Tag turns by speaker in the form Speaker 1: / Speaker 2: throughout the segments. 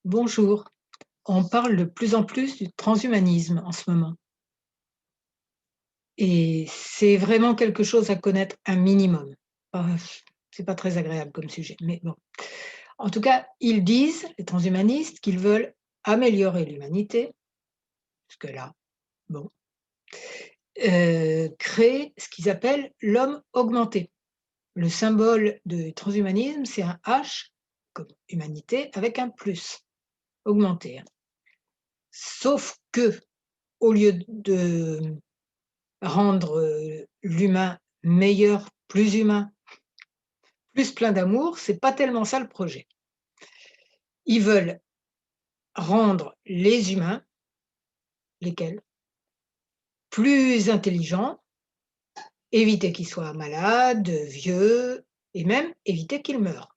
Speaker 1: Bonjour. On parle de plus en plus du transhumanisme en ce moment et c'est vraiment quelque chose à connaître un minimum. Pas c'est pas très agréable comme sujet, mais bon. En tout cas, ils disent, les transhumanistes, qu'ils veulent améliorer l'humanité, jusque-là, bon, créer ce qu'ils appellent l'homme augmenté. Le symbole du transhumanisme, c'est un H comme humanité avec un plus, augmenté, hein. Sauf que au lieu de rendre, l'humain meilleur, plus humain, plus plein d'amour, c'est pas tellement ça le projet. Ils veulent rendre les humains, lesquels? Plus intelligents, éviter qu'ils soient malades, vieux et même éviter qu'ils meurent.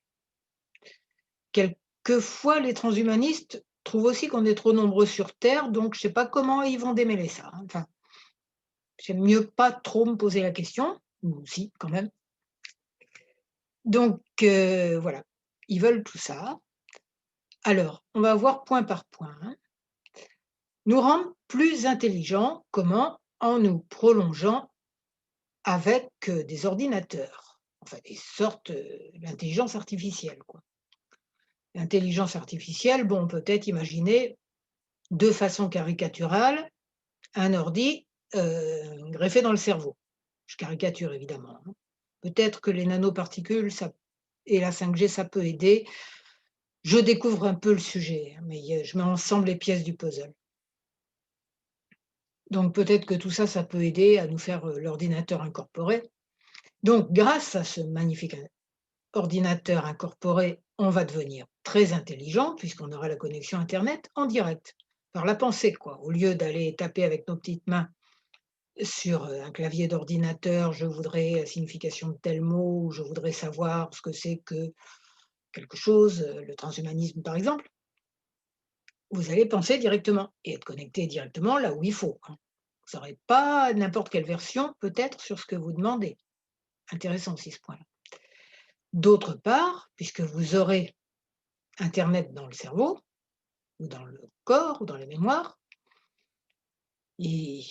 Speaker 1: Quelquefois, les transhumanistes trouvent aussi qu'on est trop nombreux sur terre, donc je sais pas comment ils vont démêler ça, hein. Enfin, j'aime mieux pas trop me poser la question, ou si quand même. Donc voilà, ils veulent tout ça. Alors, on va voir point par point, hein. Nous rendre plus intelligents, comment? En nous prolongeant avec, des ordinateurs, enfin des sortes, d'intelligence artificielle, quoi. L'intelligence artificielle, bon, peut-être imaginer de façon caricaturale un ordi, greffé dans le cerveau. Je caricature évidemment, hein. Peut-être que les nanoparticules, ça et la 5G, ça peut aider. Je découvre un peu le sujet, hein, mais je mets ensemble les pièces du puzzle. Donc peut-être que tout ça, ça peut aider à nous faire, l'ordinateur incorporé. Donc grâce à ce magnifique ordinateur incorporé, on va devenir très intelligent puisqu'on aura la connexion internet en direct, par la pensée quoi. Au lieu d'aller taper avec nos petites mains sur, un clavier d'ordinateur: «Je voudrais la signification de tel mot» ou «Je voudrais savoir ce que c'est que quelque chose», le transhumanisme par exemple. Vous allez penser directement et être connecté directement là où il faut, hein. Vous n'aurez pas n'importe quelle version peut-être sur ce que vous demandez. Intéressant aussi ce point-là. D'autre part, puisque vous aurez internet dans le cerveau ou dans le corps ou dans la mémoire, il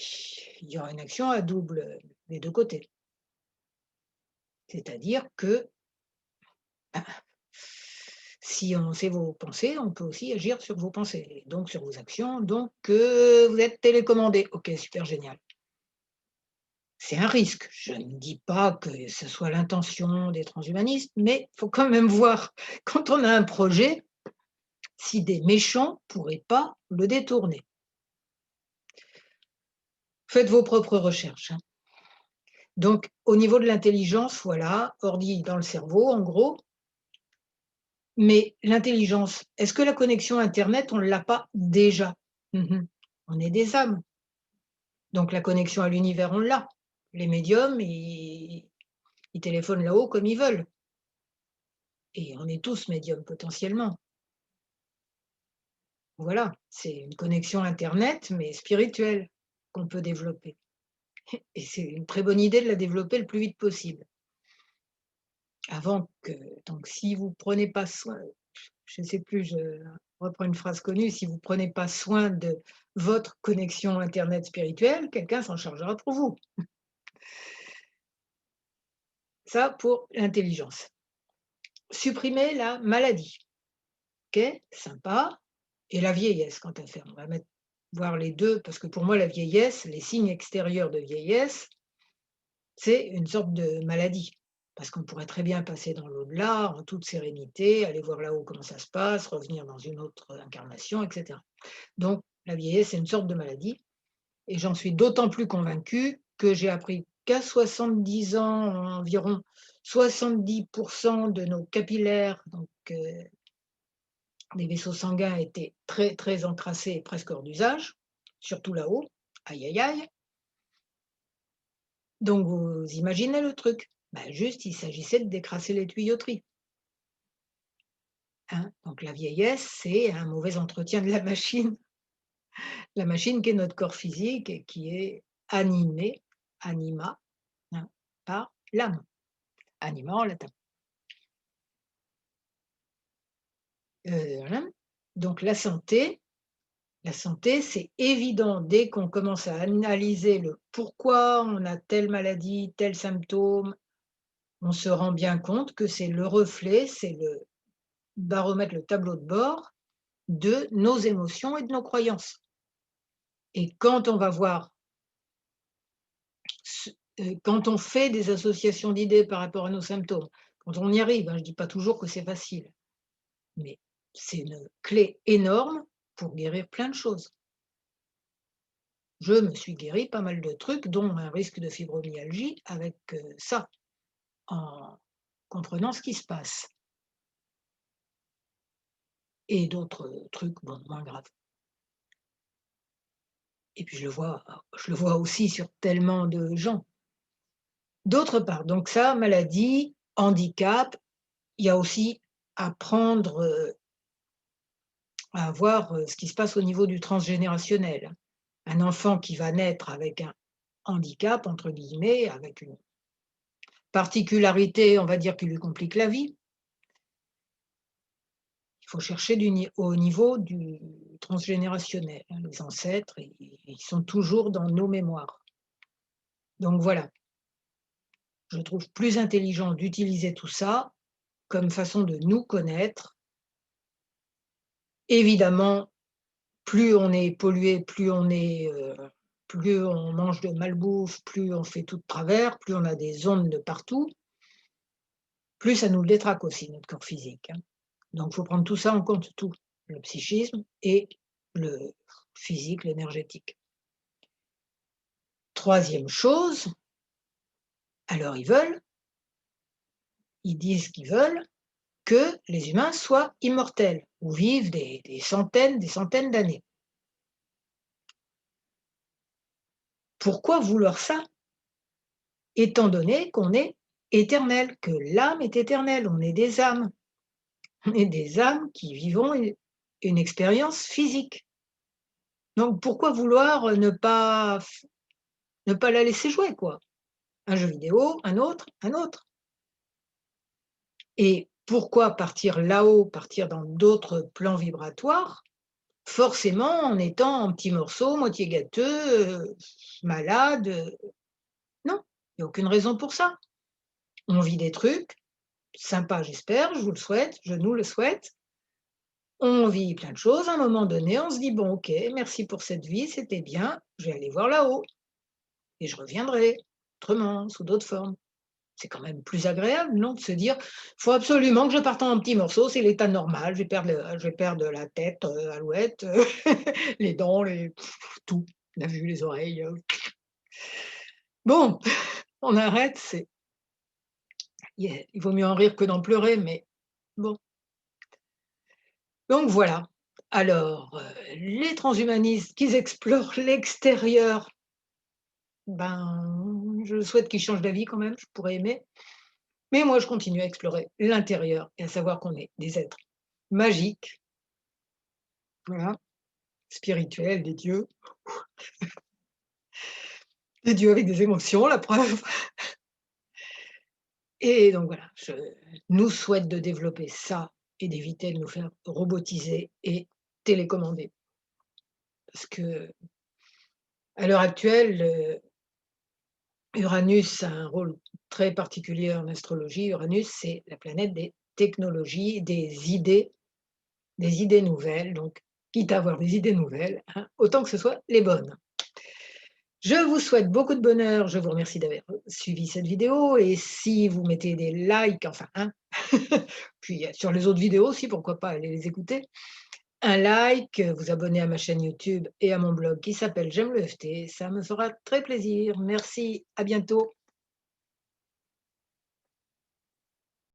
Speaker 1: il y aura une action à double, des 2 côtés. C'est-à-dire que, ben, si on sait vos pensées, on peut aussi agir sur vos pensées, donc sur vos actions, donc vous êtes télécommandé. OK, super génial. C'est un risque. Je ne dis pas que ce soit l'intention des transhumanistes, mais il faut quand même voir, quand on a un projet, si des méchants pourraient pas le détourner. Faites vos propres recherches, hein. Donc au niveau de l'intelligence, voilà, ordi dans le cerveau en gros, mais l'intelligence, est-ce que la connexion internet, on ne l'a pas déjà? Mmh. On est des âmes, donc la connexion à l'univers, on l'a. Les médiums, ils téléphonent là-haut comme ils veulent et on est tous médiums potentiellement. Voilà, c'est une connexion internet, mais spirituelle, qu'on peut développer et c'est une très bonne idée de la développer le plus vite possible. Avant que donc si vous prenez pas soin, je ne sais plus, je reprends une phrase connue: «Si vous prenez pas soin de votre connexion internet spirituelle, quelqu'un s'en chargera pour vous». Ça pour l'intelligence. Supprimer la maladie, OK, sympa et la vieillesse quant à faire. On va mettre voir les 2 parce que pour moi la vieillesse, les signes extérieurs de vieillesse, c'est une sorte de maladie. Parce qu'on pourrait très bien passer dans l'au-delà en toute sérénité, aller voir là-haut comment ça se passe, revenir dans une autre incarnation, et cetera. Donc la vieillesse, c'est une sorte de maladie et j'en suis d'autant plus convaincue que j'ai appris qu'à 70 ans environ, 70 de nos capillaires, donc des vaisseaux sanguins étaient très, très encrassés et presque hors d'usage, surtout là-haut. Aïe, aïe, aïe. Donc vous imaginez le truc? Bah, juste, il s'agissait de décrasser les tuyauteries, hein. Donc la vieillesse, c'est un mauvais entretien de la machine qui est notre corps physique et qui est animé, anima, hein, par l'âme. Anima en latin. Voilà. Donc la santé, c'est évident dès qu'on commence à analyser le pourquoi on a telle maladie, tel symptôme, on se rend bien compte que c'est le reflet, c'est le baromètre, le tableau de bord de nos émotions et de nos croyances. Et quand on va voir ce quand on fait des associations d'idées par rapport à nos symptômes, quand on y arrive, hein, je ne dis pas toujours que c'est facile, mais c'est une clé énorme pour guérir plein de choses. Je me suis guérie pas mal de trucs, dont un risque de fibromyalgie avec, ça, en comprenant ce qui se passe et d'autres, trucs, bon, moins graves. Et puis je le vois aussi sur tellement de gens. D'autre part, donc ça, maladie, handicap, il y a aussi apprendre, à voir, ce qui se passe au niveau du transgénérationnel. Un enfant qui va naître avec un «handicap» entre guillemets, avec une particularité, on va dire, qui lui complique la vie. Il faut chercher au niveau du transgénérationnel, hein. Les ancêtres, ils sont toujours dans nos mémoires. Donc voilà, je trouve plus intelligent d'utiliser tout ça comme façon de nous connaître. Évidemment, plus on est pollué, plus on mange de malbouffe, plus on fait tout de travers, plus on a des ondes de partout, plus ça nous le détraque aussi, notre corps physique, hein. Donc il faut prendre tout ça en compte, tout, le psychisme et le physique, l'énergétique. Troisième chose, alors ils disent qu'ils veulent que les humains soient immortels ou vivent des centaines d'années. Pourquoi vouloir ça? Étant donné qu'on est éternel, que l'âme est éternelle, on est des âmes. On est des âmes qui vivons une expérience physique. Donc pourquoi vouloir, ne pas la laisser jouer, quoi? Un jeu vidéo, un autre, un autre. Et pourquoi partir là-haut, partir dans d'autres plans vibratoires, forcément en étant en petits morceaux, moitié gâteux, malade, non, il y a aucune raison pour ça. On vit des trucs sympas, j'espère, je vous le souhaite, je nous le souhaite. On vit plein de choses, à un moment donné, on se dit: «Bon OK, merci pour cette vie, c'était bien, je vais aller voir là-haut et je reviendrai, autrement, sous d'autres formes». C'est quand même plus agréable, non, de se dire: «Faut absolument que je parte en petits morceaux, c'est l'état normal, je vais perdre la tête, alouette, les dents, tout, la vue, les oreilles, Bon, on arrête, il vaut mieux en rire que d'en pleurer, mais bon. Donc voilà. Alors, les transhumanistes qui explorent l'extérieur, ben, je souhaite qu'ils changent d'avis quand même, je pourrais aimer. Mais moi, je continue à explorer l'intérieur et à savoir qu'on est des êtres magiques, voilà, spirituels, des dieux avec des émotions, la preuve. Et donc voilà, je nous souhaite de développer ça et d'éviter de nous faire robotiser et télécommander. Parce qu'à l'heure actuelle, Uranus a un rôle très particulier en astrologie. Uranus, c'est la planète des technologies, des idées nouvelles, donc quitte à avoir des idées nouvelles, hein, autant que ce soit les bonnes. Je vous souhaite beaucoup de bonheur, je vous remercie d'avoir suivi cette vidéo et si vous mettez des likes, enfin un, puis sur les autres vidéos aussi, pourquoi pas aller les écouter. Un like, vous abonner à ma chaîne YouTube et à mon blog qui s'appelle J'aime le FT, ça me fera très plaisir. Merci, à bientôt.